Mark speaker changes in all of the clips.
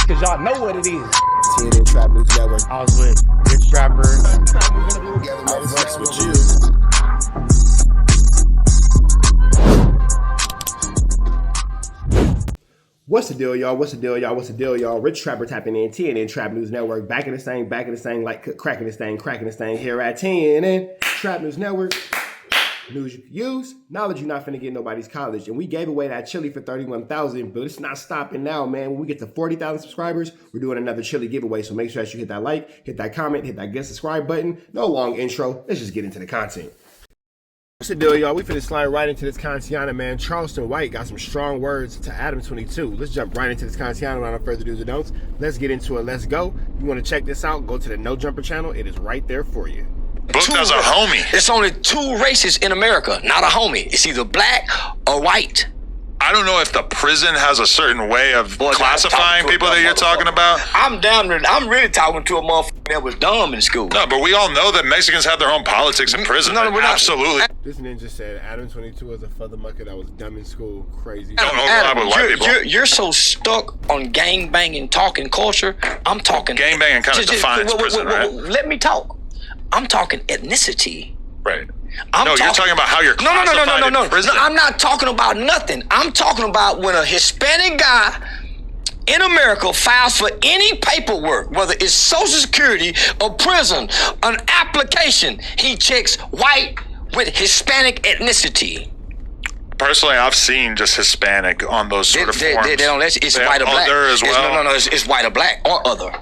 Speaker 1: Cause y'all know what it is.
Speaker 2: TNN Trap News Network.
Speaker 1: I was with Rich Trapper.
Speaker 2: Networx with you. What's the deal, y'all? What's the deal, y'all? What's the deal, y'all? Rich Trapper tapping in, TNN Trap News Network. Back in this thing, like cracking this thing here at TNN Trap News Network. News you can use, knowledge you're not finna get nobody's college. And we gave away that chili for $31,000, but it's not stopping now, man. When we get to 40,000 subscribers, we're doing another chili giveaway. So make sure that you hit that like, hit that comment, hit that get subscribe button. No long intro. Let's just get into the content. What's the deal, y'all? We finna slide right into this Kantiana, man. Charleston White got some strong words to Adam22. Let's jump right into this Kantiana without no further do's or don'ts. Let's get into it. Let's go. You want to check this out? Go to the No Jumper channel. It is right there for you.
Speaker 3: Booked as a homie.
Speaker 4: There's only two races in America, not a homie. It's either black or white.
Speaker 3: I don't know if the prison has a certain way of classifying people that you're talking about.
Speaker 4: I'm really talking to a motherfucker that was dumb in school.
Speaker 3: No, but we all know that Mexicans have their own politics in prison.
Speaker 4: No, we're not.
Speaker 3: Absolutely.
Speaker 2: This ninja said Adam22 is a feather mucker that was dumb in school. Crazy.
Speaker 4: You're so stuck on gang banging talking culture. I'm talking
Speaker 3: gang banging kind of defines prison, right?
Speaker 4: Let me talk. I'm talking ethnicity.
Speaker 3: Right. You're talking about how you're classified in prison.
Speaker 4: No, I'm not talking about nothing. I'm talking about when a Hispanic guy in America files for any paperwork, whether it's Social Security or prison, an application, he checks white with Hispanic ethnicity.
Speaker 3: Personally, I've seen just Hispanic on those sort of forms.
Speaker 4: They don't. It's white or black.
Speaker 3: Other as well.
Speaker 4: It's white or black or other.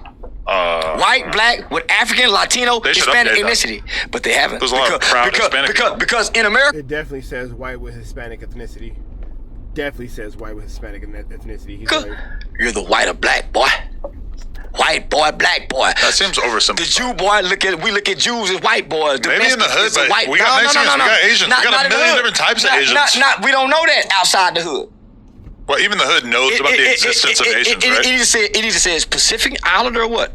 Speaker 4: White, black, with African, Latino, Hispanic ethnicity, but they haven't.
Speaker 3: There's a lot of proud Hispanic people.
Speaker 4: Because in America,
Speaker 2: it definitely says white with Hispanic ethnicity. Definitely says white with Hispanic ethnicity. He's like,
Speaker 4: you're the white or black boy. White boy, black boy.
Speaker 3: That seems oversimplified.
Speaker 4: The Jew boy, we look at Jews as white boys. The
Speaker 3: maybe in the hood, but
Speaker 4: white.
Speaker 3: We got Mexicans, we got Asians, we got a million different types of Asians.
Speaker 4: We don't know that outside the hood.
Speaker 3: Well, even the hood knows about the existence of Asians, right?
Speaker 4: It either says Pacific Islander or what?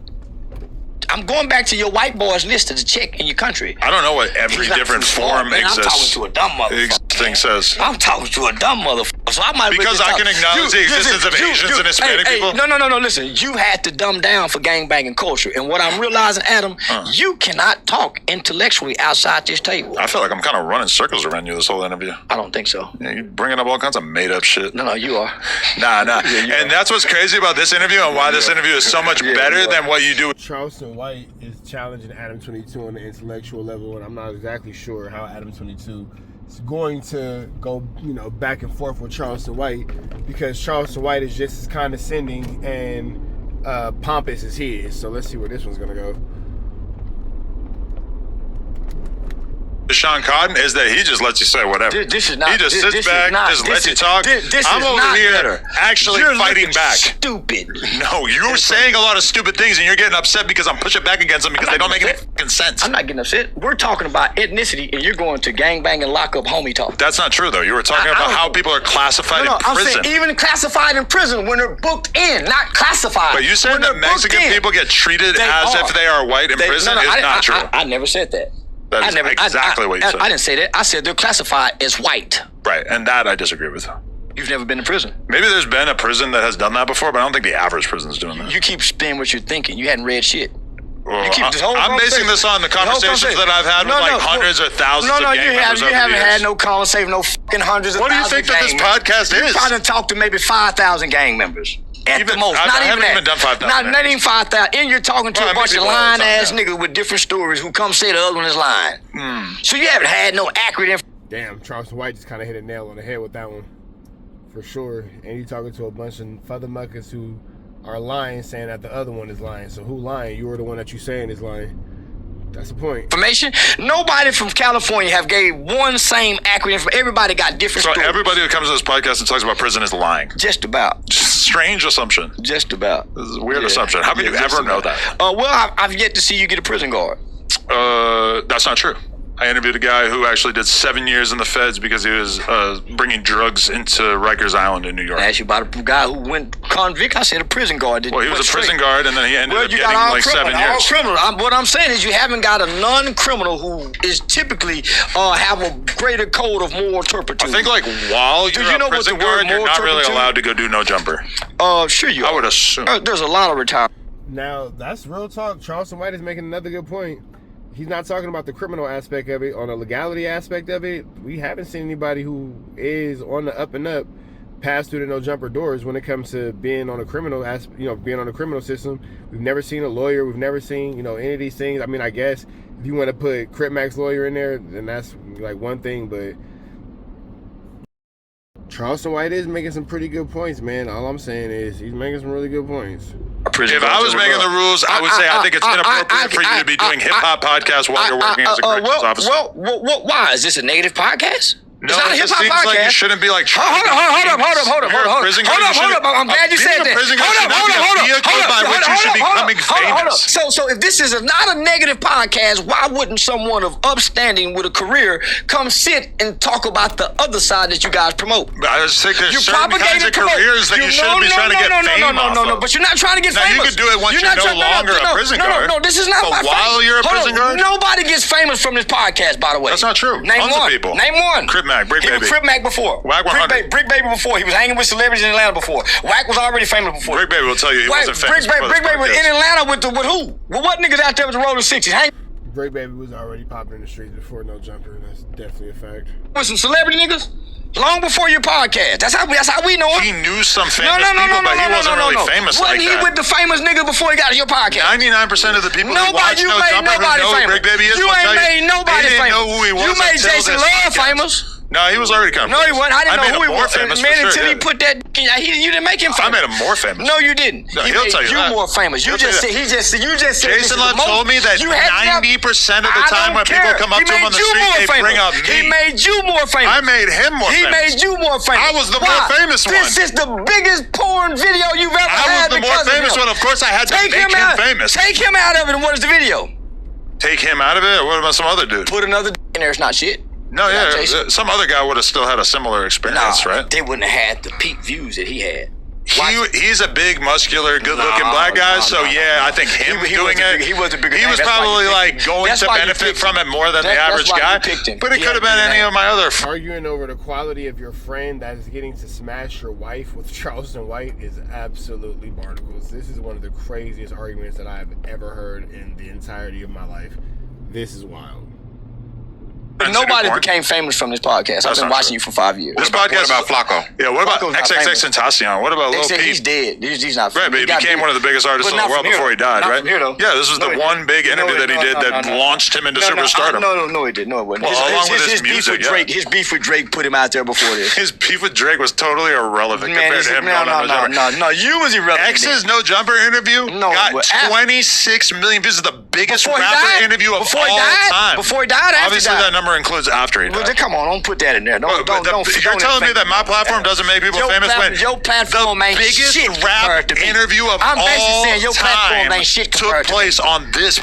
Speaker 4: I'm going back to your white boys list to check in your country.
Speaker 3: I don't know what every different form exists.
Speaker 4: I'm talking to a dumb motherfucker.
Speaker 3: Thing says.
Speaker 4: I'm talking to a dumb motherfucker. So I might
Speaker 3: because I can acknowledge the existence of Asians and Hispanic people.
Speaker 4: No. Listen, you had to dumb down for gangbanging culture. And what I'm realizing, Adam, you cannot talk intellectually outside this table.
Speaker 3: I feel like I'm kind of running circles around you this whole interview.
Speaker 4: I don't think so.
Speaker 3: Yeah, you're bringing up all kinds of made up shit.
Speaker 4: No, you are.
Speaker 3: Nah. And that's what's crazy about this interview and why this interview is so much better than what you do.
Speaker 2: Charleston White is challenging Adam22 on the intellectual level, and I'm not exactly sure how Adam22 is going to go, back and forth with Charleston White, because Charleston White is just as condescending and pompous as he is. So let's see where this one's gonna go.
Speaker 3: Sean Cotton is that he just lets you say whatever.
Speaker 4: This is not.
Speaker 3: He just sits back, just lets you talk. I'm over here actually fighting back.
Speaker 4: Stupid.
Speaker 3: No, you're saying a lot of stupid things, and you're getting upset because I'm pushing back against them because they don't make any fucking sense.
Speaker 4: I'm not getting upset. We're talking about ethnicity, and you're going to gangbang and lock up homie talk.
Speaker 3: That's not true, though. You were talking about how people are classified in prison.
Speaker 4: I'm saying even classified in prison when they're booked in, not classified.
Speaker 3: But you said that Mexican people get treated as if they are white in prison is not true.
Speaker 4: I never said that.
Speaker 3: That is exactly what you said.
Speaker 4: I didn't say that. I said they're classified as white.
Speaker 3: Right, and that I disagree with.
Speaker 4: You've never been to prison.
Speaker 3: Maybe there's been a prison that has done that before, but I don't think the average prison's doing that.
Speaker 4: You keep spinning what you're thinking. You hadn't read shit.
Speaker 3: Well, I'm basing this on the conversations that I've had with hundreds or thousands of gang members over the years.
Speaker 4: You haven't had no conversation, no fucking hundreds of thousands.
Speaker 3: What do you think that this podcast is?
Speaker 4: You probably talked to maybe 5,000 gang members. At the most.
Speaker 3: I haven't even done 5,000.
Speaker 4: Not even 5,000. And you're talking to a bunch of lying ass niggas with different stories who come say the other one is lying. So you haven't had no accurate information.
Speaker 2: Damn, Charleston White just kind of hit a nail on the head with that one. For sure. And you're talking to a bunch of feather muckers who are lying, saying that the other one is lying. So who lying? You were the one that you saying is lying. That's the point.
Speaker 4: Information. Nobody from California have gave one same accurate information. Everybody got different stories.
Speaker 3: So everybody who comes to this podcast and talks about prison is lying.
Speaker 4: Just about.
Speaker 3: Strange assumption.
Speaker 4: Just about.
Speaker 3: This is a weird assumption. How could you ever know that?
Speaker 4: Well, I've yet to see you get a prison guard.
Speaker 3: That's not true. I interviewed a guy who actually did 7 years in the feds because he was bringing drugs into Rikers Island in New York.
Speaker 4: I asked you about a guy who went convict. I said a prison guard.
Speaker 3: Well, he was a prison guard, and then he ended up getting like 7 years.
Speaker 4: All criminal. What I'm saying is you haven't got a non-criminal who is typically have a greater code of moral turpitude.
Speaker 3: I think like while you're a prison guard, you're not really allowed to go do no jumper.
Speaker 4: Sure you are.
Speaker 3: I would assume.
Speaker 4: There's a lot of retired.
Speaker 2: Now, that's real talk. Charleston White is making another good point. He's not talking about the criminal aspect of it. On the legality aspect of it, we haven't seen anybody who is on the up and up pass through the no jumper doors when it comes to being on a criminal, being on a criminal system. We've never seen a lawyer. We've never seen, any of these things. I mean, I guess if you want to put Crip Mac's lawyer in there, then that's like one thing. But Charleston White is making some pretty good points, man. All I'm saying is he's making some really good points.
Speaker 3: If I was making the rules, I would say I think it's inappropriate for you to be doing hip-hop podcasts while you're working as a corrections officer.
Speaker 4: Well, why? Is this a negative podcast?
Speaker 3: No,
Speaker 4: it's not a
Speaker 3: it
Speaker 4: hip-hop
Speaker 3: seems
Speaker 4: podcast.
Speaker 3: like you shouldn't be like...
Speaker 4: Hold up. I'm glad you said that. Hold up. So if this is not a negative podcast, why wouldn't someone of upstanding with a career come sit and talk about the other side that you guys promote?
Speaker 3: I just think there's certain kinds of careers that you shouldn't be trying to get fame off of.
Speaker 4: No, but you're not trying to get famous.
Speaker 3: Now, you could do it once you're no longer a prison guard.
Speaker 4: No, this is not
Speaker 3: about fame. While you're a prison guard?
Speaker 4: Nobody gets famous from this podcast, by the way.
Speaker 3: That's not true.
Speaker 4: Name one. Name one.
Speaker 3: Crip Mac, Brick Baby.
Speaker 4: Crip Mac before.
Speaker 3: Wack 100.
Speaker 4: Brick Baby before. He was hanging with celebrities in Atlanta before. Wack was already famous before.
Speaker 3: Brick Baby will tell you he wasn't famous.
Speaker 4: Brick Baby was in Atlanta with who? Well, what niggas out there with the rolling 60s?
Speaker 2: Brick Baby was already popping in the streets before no jumper, and that's definitely a fact.
Speaker 4: With some celebrity niggas? Long before your podcast. That's how we know him.
Speaker 3: He knew some famous people, but he wasn't really famous like that.
Speaker 4: Wasn't he with the famous niggas before he got to your podcast?
Speaker 3: 99% of the people who watch No Jumper who know who Brick Baby is will tell you
Speaker 4: ain't made nobody famous.
Speaker 3: They didn't know who he was.
Speaker 4: You made Jason Love famous.
Speaker 3: No, he was already kind of
Speaker 4: famous. No, he wasn't. I didn't know who he was.
Speaker 3: Famous
Speaker 4: man, until he put that, you didn't make him famous.
Speaker 3: I made him more famous.
Speaker 4: No, you didn't.
Speaker 3: No,
Speaker 4: he
Speaker 3: he'll
Speaker 4: made
Speaker 3: tell you that.
Speaker 4: more famous. You just said
Speaker 3: Jason Love told me that 90% of the time when people come up to him on the street, they bring up me.
Speaker 4: He made you more famous.
Speaker 3: I made him more famous.
Speaker 4: He made you more famous.
Speaker 3: I was the more famous one.
Speaker 4: This is the biggest porn video you've ever had.
Speaker 3: I was the more famous one. Of course, I had to make him famous.
Speaker 4: Take him out of it, and what is the video?
Speaker 3: Take him out of it? Or what about some other dude?
Speaker 4: Put another in there. It's not shit.
Speaker 3: No, yeah, some other guy would have still had a similar experience, right?
Speaker 4: They wouldn't have had the peak views that he had.
Speaker 3: He's a big, muscular, good-looking black guy, I think him doing it.
Speaker 4: He was a bigger.
Speaker 3: He was probably like going to benefit from it more than the average guy. But it could have been any of my other.
Speaker 2: Arguing over the quality of your friend that is getting to smash your wife with Charleston White is absolutely barnacles. This is one of the craziest arguments that I have ever heard in the entirety of my life. This is wild.
Speaker 4: But nobody became famous from this podcast. I've been watching you for 5 years.
Speaker 3: This podcast about Flacco. Yeah, what about XXX Tentacion? What about Lil Peep?
Speaker 4: He's dead. He's not famous.
Speaker 3: Right, but he became one of the biggest artists in the world before he died, right? Yeah, this was the one big interview that he did that launched him into superstardom.
Speaker 4: No, he didn't. No, it wasn't.
Speaker 3: Well, along with his music,
Speaker 4: his beef with Drake put him out there before this.
Speaker 3: His beef with Drake was totally irrelevant compared to him going on No Jumper.
Speaker 4: No, you was irrelevant.
Speaker 3: X's No Jumper interview got 26 million views. This is the biggest rapper interview of all time.
Speaker 4: Before he died,
Speaker 3: obviously that number includes after he died.
Speaker 4: Come on, don't put that in there. Don't.
Speaker 3: You're telling me that my platform doesn't make people famous when
Speaker 4: your platform ain't
Speaker 3: biggest
Speaker 4: shit
Speaker 3: rap interview of all time took place on this.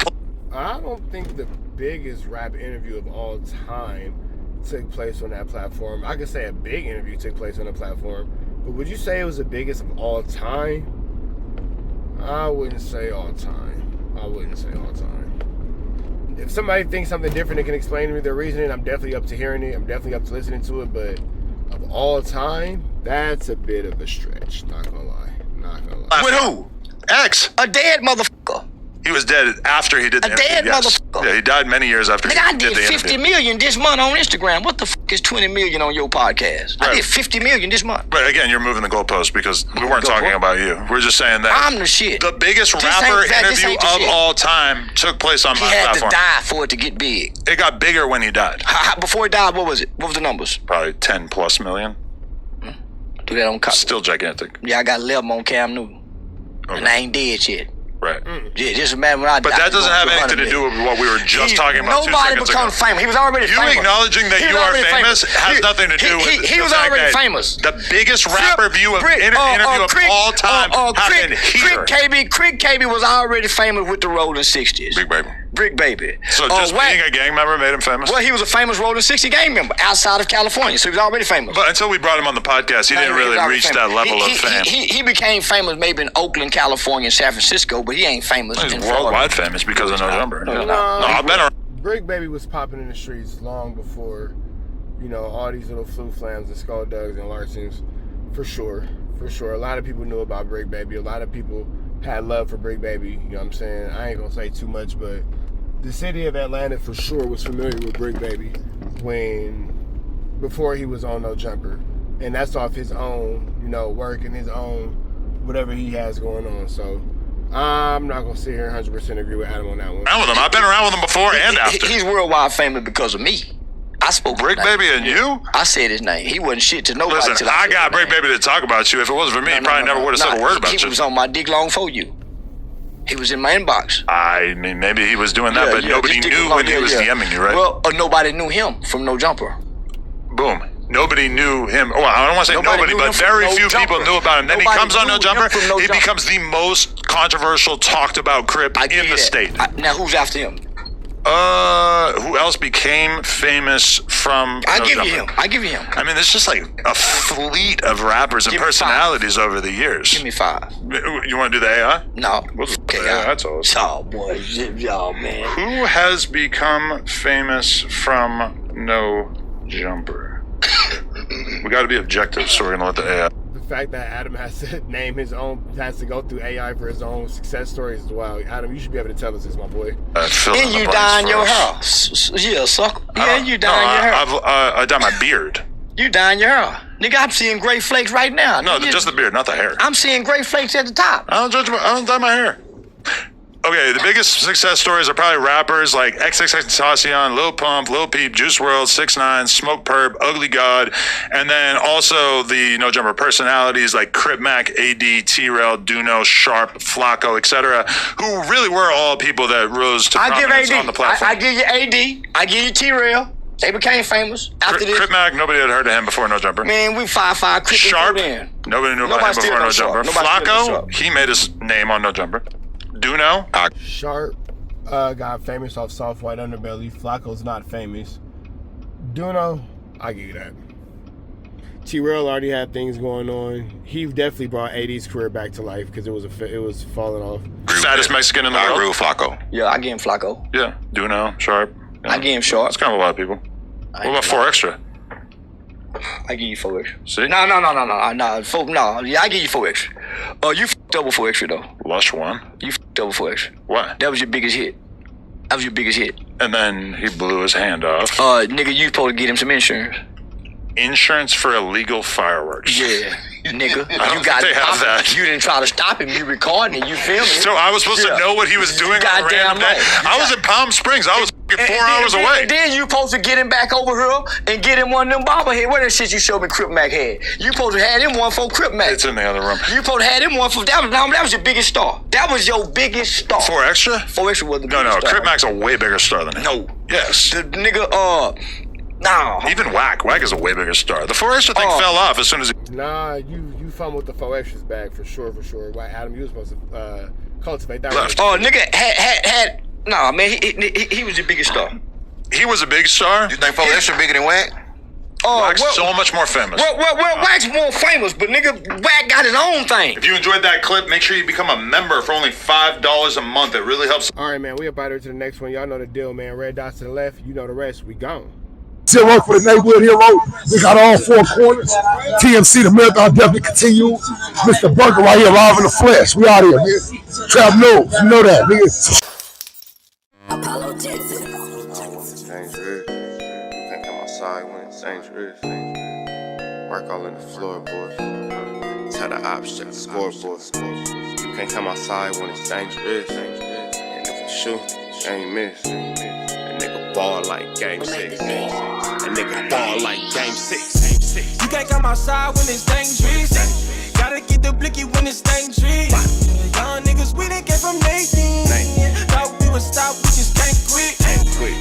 Speaker 2: I don't think the biggest rap interview of all time took place on that platform. I could say a big interview took place on the platform, but would you say it was the biggest of all time? I wouldn't say all time. If somebody thinks something different and can explain to me their reasoning, I'm definitely up to hearing it. I'm definitely up to listening to it. But of all time, that's a bit of a stretch. Not gonna lie.
Speaker 3: With who? X.
Speaker 4: A dead motherfucker.
Speaker 3: He was dead after he did the interview.
Speaker 4: A dead motherfucker.
Speaker 3: Yeah, he died many years after he did the interview.
Speaker 4: I did 50 million this month on Instagram. What the fuck is 20 million on your podcast? Right. I did 50 million this month.
Speaker 3: But again, you're moving the goalpost because we weren't talking about you. We're just saying that
Speaker 4: I'm the shit.
Speaker 3: The biggest rapper interview of all time took place on my platform.
Speaker 4: He had to die for it to get big.
Speaker 3: It got bigger when he died.
Speaker 4: Before he died, what was it? What was the numbers?
Speaker 3: Probably 10 plus million.
Speaker 4: Do that on
Speaker 3: still gigantic.
Speaker 4: Yeah, I got 11 on Cam Newton. Okay. And I ain't dead yet.
Speaker 3: Right.
Speaker 4: Yeah, just imagine when I died.
Speaker 3: But that doesn't have anything to do with what we were just talking about 2 seconds ago.
Speaker 4: Nobody becomes famous. He was already famous.
Speaker 3: You acknowledging that you are famous has nothing to do with
Speaker 4: he was already famous.
Speaker 3: The biggest rapper interview of all time happened here.
Speaker 4: Crick KB was already famous with the Rolling 60s.
Speaker 3: Big Baby.
Speaker 4: Brick Baby.
Speaker 3: So just being a gang member made him famous?
Speaker 4: Well, he was a famous Rolling 60 gang member outside of California, so he was already famous.
Speaker 3: But until we brought him on the podcast, he didn't really reach that level of fame.
Speaker 4: He became famous maybe in Oakland, California, and San Francisco, but he ain't famous in Florida.
Speaker 3: Worldwide famous because of No Jumper. No, I've been around.
Speaker 2: Brick Baby was popping in the streets long before, you know, all these little flu flams and skullduggs and Larsons. For sure. A lot of people knew about Brick Baby. A lot of people had love for Brick Baby. You know what I'm saying? I ain't gonna say too much, but the city of Atlanta for sure was familiar with Brick Baby before he was on No Jumper. And that's off his own, you know, work and his own whatever he has going on. So I'm not gonna sit here and 100% agree with Adam on that one.
Speaker 3: I've been around with him before and after.
Speaker 4: He's worldwide famous because of me. I spoke
Speaker 3: Brick Baby and you?
Speaker 4: I said his name. He wasn't shit to nobody.
Speaker 3: Listen, I got Brick Baby to talk about you. If it wasn't for me, he probably never would have said a word about you.
Speaker 4: He was on my dick long for you. He was in my inbox.
Speaker 3: I mean, maybe he was doing that, but nobody knew when he was DMing you, right?
Speaker 4: Well, nobody knew him from No Jumper.
Speaker 3: Boom. Nobody knew him. Well, I don't want to say nobody, but very few people knew about him. Then he comes on No Jumper. He becomes the most controversial, talked about Crip in the state.
Speaker 4: Now, who's after him?
Speaker 3: Who else became famous from
Speaker 4: I give you him.
Speaker 3: I mean, there's just like a fleet of rappers and personalities over the years.
Speaker 4: Give me 5.
Speaker 3: You want to do the AI?
Speaker 4: No.
Speaker 3: Okay, that's all.
Speaker 4: Oh, boy. Y'all, man.
Speaker 3: Who has become famous from No Jumper? We got to be objective, so we're going to let the AI.
Speaker 2: The fact that Adam has to name his own, has to go through AI for his own success stories is wild. Adam, you should be able to tell us this, my boy.
Speaker 4: And you dyeing your hair. Yeah, sucker. Yeah, you dyeing your hair.
Speaker 3: I dye my beard.
Speaker 4: You dyeing your hair. Nigga, I'm seeing gray flakes right now.
Speaker 3: No, just the beard, not the hair.
Speaker 4: I'm seeing gray flakes at the top.
Speaker 3: I don't dye my hair. Okay, the biggest success stories are probably rappers like XXXTentacion, Lil Pump, Lil Peep, Juice WRLD, 6ix9ine, Smoke Perp, Ugly God, and then also the No Jumper personalities like Crip Mac, AD, T-Rail, Duno, Sharp, Flacco, etc., who really were all people that rose to prominence on the platform.
Speaker 4: I give you AD. I give you T-Rail. They became famous after this.
Speaker 3: Crip Mac, nobody had heard of him before No Jumper.
Speaker 4: Man, we 5'5" Crip.
Speaker 3: Sharp, nobody knew about him before No Jumper. Flacco, he made his name on No Jumper. Duno?
Speaker 2: Sharp got famous off Soft White Underbelly. Flacco's not famous. Duno, I give you that. T-Rail already had things going on. He definitely brought AD's career back to life because it was falling off.
Speaker 3: Fattest Mexican in the world?
Speaker 5: I agree with Flacco.
Speaker 4: Yeah, I give him Flacco.
Speaker 3: Yeah, Duno, Sharp. Yeah.
Speaker 4: I give him Sharp.
Speaker 3: It's kind of a lot of people. What about 4 Extra?
Speaker 4: I give you 4 Extra.
Speaker 3: See?
Speaker 4: No. Yeah, I give you 4 Extra. You f***ed up with 4 Extra though.
Speaker 3: Lush one.
Speaker 4: You f***ed up with 4 Extra.
Speaker 3: What?
Speaker 4: That was your biggest hit.
Speaker 3: And then he blew his hand off.
Speaker 4: Nigga, you supposed to get him some insurance.
Speaker 3: Insurance for illegal fireworks.
Speaker 4: Yeah, nigga.
Speaker 3: I don't think they have that.
Speaker 4: You didn't try to stop him. You recording it. You filming it.
Speaker 3: So I was supposed to know what he was doing on a random day. I was in Palm Springs. I was 4 hours away.
Speaker 4: And then you supposed to get him back over here and get him one of them bobblehead. What that shit you showed me Crip Mac had? You supposed to have him one for Crip Mac.
Speaker 3: It's in the other room.
Speaker 4: You supposed to have him one for that was your biggest star. That was your biggest star.
Speaker 3: 4 Extra?
Speaker 4: 4 Extra was the biggest star.
Speaker 3: No, Crip Mac's a way bigger star than him.
Speaker 4: No.
Speaker 3: Yes.
Speaker 4: The nigga, no.
Speaker 3: Even Whack is a way bigger star. The 4 Extra thing fell off as soon as
Speaker 2: Nah, you fumbled the 4 Extras back for sure. Why Adam, you was supposed to cultivate that.
Speaker 3: Left.
Speaker 4: Nigga had nah, man, he was the biggest star.
Speaker 3: He was a big star?
Speaker 5: You think 4 Extra bigger than Whack?
Speaker 3: Whack's so much more famous.
Speaker 4: Well, Whack's more famous, but nigga, Whack got his own thing.
Speaker 3: If you enjoyed that clip, make sure you become a member for only $5 a month. It really helps.
Speaker 2: All right, man, we up out here to the next one. Y'all know the deal, man. Red dots to the left. You know the rest. We gone.
Speaker 6: Zero for the neighborhood hero. We got all 4 corners. TMC, the marathon definitely continues. Mr. Burger right here, live in the flesh. We out here, nigga. Trap knows. You know that, nigga.
Speaker 7: Can't come outside when it's dangerous. Work all in the floorboard. Tell the ops, check the scoreboard. You can't come outside when it's dangerous. And if you shoot, you ain't miss. A nigga ball like game 6. A nigga ball like game 6.
Speaker 8: You can't come outside when it's dangerous. Gotta get the blicky when it's dangerous. Young niggas, we didn't get from Nathan. Thought we would stop, we just can't quit.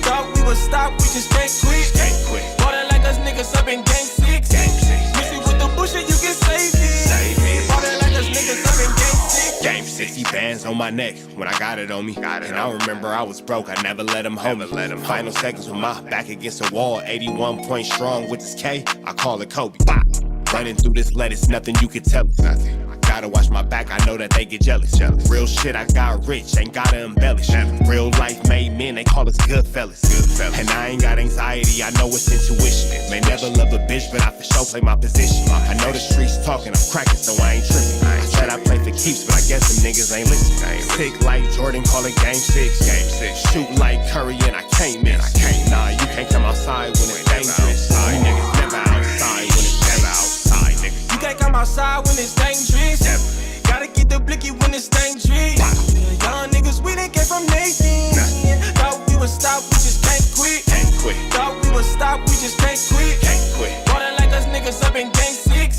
Speaker 8: Thought we would stop, we just can't quit. Ballin' like us niggas up in game 6. Missy with the bullshit, you get saved. Ballin' like us niggas up in game 6.
Speaker 2: Game 60 bands on my neck when I got it on me. And I remember I was broke, I never let them hold me. Final seconds with my back against the wall, 81 point strong with this K, I call it Kobe. Running through this lettuce, nothing you can tell us. Gotta watch my back, I know that they get jealous. Real shit, I got rich, ain't gotta embellish. Real life made men, they call us good fellas. And I ain't got anxiety, I know it's intuition. May never love a bitch, but I for sure play my position. I know the streets talking, I'm cracking, so I ain't tripping. I said I play for keeps, but I guess them niggas ain't listening. Sick like Jordan, call it game 6. Shoot like Curry and I can't miss. Nah, you can't come outside when it's dangerous. You niggas never outside when it's never outside, nigga.
Speaker 8: You can't come outside when it's dangerous. Gotta get the blicky when it's dangerous. Young niggas, we done came from Nathan. Thought we would stop, we just can't quit. Thought we would stop, we just can't quit. Ballin' like us niggas up in game 6.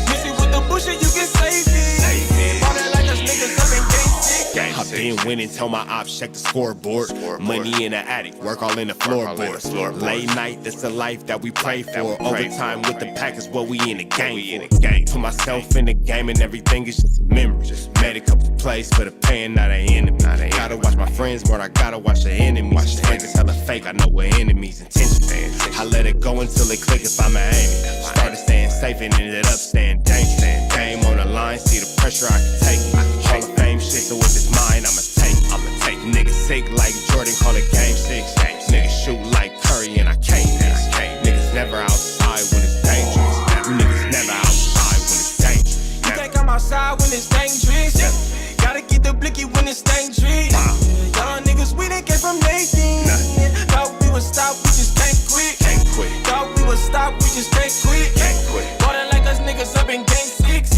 Speaker 8: Missing with the bullshit, you can save it. Ballin' like us niggas up in game 6.
Speaker 2: I've been winning, tell my ops check the scoreboard. Money in the attic, work all in the floorboards. Late night, that's the life that we pray for. Overtime with the pack is what we in the game for. Put myself in the game and everything is just a memory. Made a couple plays for the pain, not an enemy. Gotta watch my friends more, I gotta watch the enemies. Friends is hella fake, I know we're enemies' intentions. I let it go until it click if I'm an aiming. Started staying safe and ended up staying dangerous. Game on the line, see the pressure I can take. Hall of Fame shit, so if it's mine, I'ma take. Niggas sick like Jordan, call it game 6. Niggas shoot like Curry and I can't miss. Niggas never outside when it's dangerous. Niggas never outside when it's dangerous.
Speaker 8: You can't come outside when it's dangerous. Gotta get the blicky when it's dangerous. Young niggas, we done came from Nathan. Thought we would stop, we just can't quit. Thought we would stop, we just can't quit. Ballin' like us niggas up in game 6.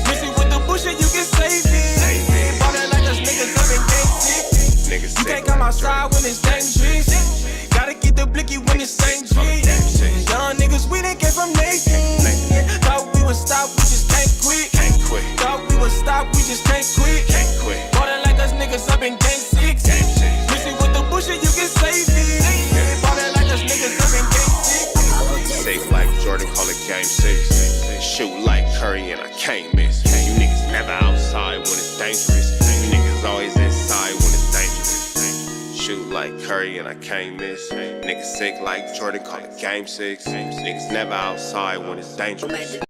Speaker 8: Missing with the bullshit, you can save it. Ballin' like us niggas up in game 6. You can't come outside when it's dangerous. Gotta get the blicky when it's dangerous. Young niggas, we done came from Nathan. Thought we would stop, we just can't quit. Thought we would stop, we just can't quit. Ballin' like us niggas up in game 6. Missing with the bullshit, you can save it. Ballin' like us niggas up in game 6.
Speaker 2: Sick like Jordan, call it game 6. Shoot like Curry and I can't miss. You niggas never outside when it's dangerous. You niggas always inside when it's dangerous. Shoot like Curry and I can't miss. Niggas sick like Jordan, call it game 6. Niggas never outside when it's dangerous.